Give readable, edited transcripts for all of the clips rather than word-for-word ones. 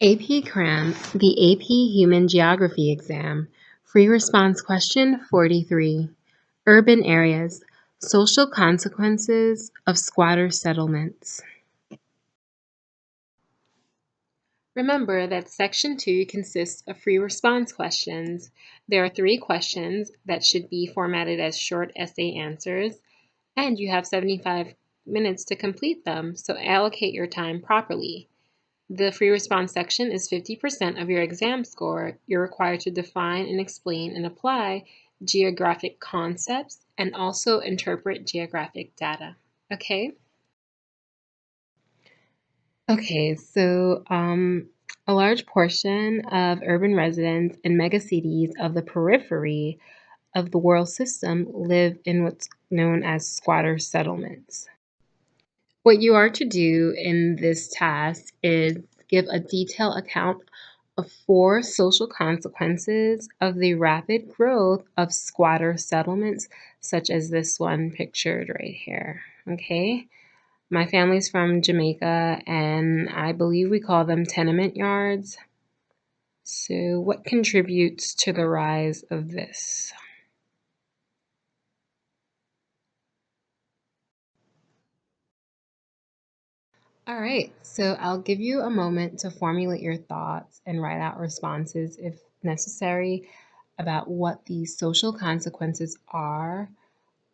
AP Cram, the AP Human Geography exam. Free response question 43. Urban areas. Social consequences of squatter settlements. Remember that Section 2 consists of free response questions. There are 3 questions that should be formatted as short essay answers, and you have 75 minutes to complete them, so allocate your time properly. The free response section is 50% of your exam score. You're required to define and explain and apply geographic concepts and also interpret geographic data. Okay? Okay, so a large portion of urban residents in megacities of the periphery of the world system live in what's known as squatter settlements. What you are to do in this task is give a detailed account of 4 social consequences of the rapid growth of squatter settlements, such as this one pictured right here. Okay? My family's from Jamaica, and I believe we call them tenement yards. So, what contributes to the rise of this? All right, so I'll give you a moment to formulate your thoughts and write out responses if necessary about what the social consequences are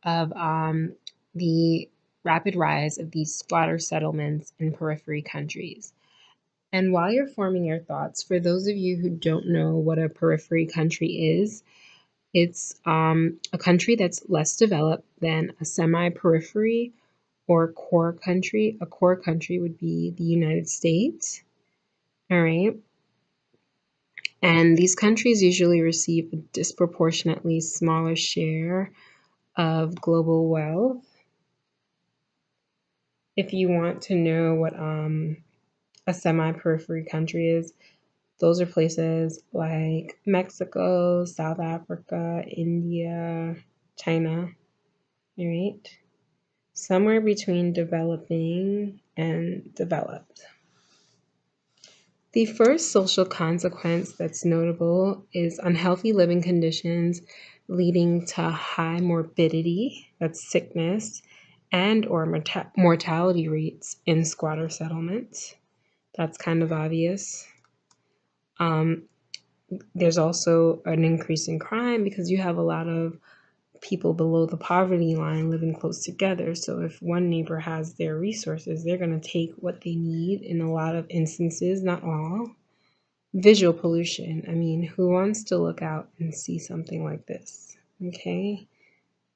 of the rapid rise of these squatter settlements in periphery countries. And while you're forming your thoughts, for those of you who don't know what a periphery country is, it's a country that's less developed than a semi-periphery or core country. A core country would be the United States. All right. And these countries usually receive a disproportionately smaller share of global wealth. If you want to know what a semi-periphery country is, those are places like Mexico, South Africa, India, China, all right? Somewhere between developing and developed. The first social consequence that's notable is unhealthy living conditions leading to high morbidity, that's sickness, and or mortality rates in squatter settlements. That's kind of obvious. There's also an increase in crime because you have a lot of people below the poverty line living close together. So if one neighbor has their resources, they're going to take what they need in a lot of instances, not all. Visual pollution. I mean, who wants to look out and see something like this? Okay.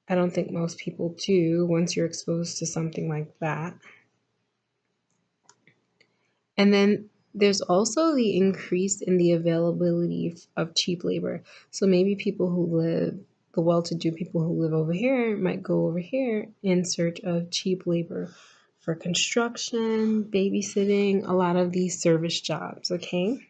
I don't think most people do once you're exposed to something like that. And then there's also the increase in the availability of cheap labor. So maybe people who live, the well-to-do people who live over here might go over here in search of cheap labor for construction, babysitting, a lot of these service jobs, okay?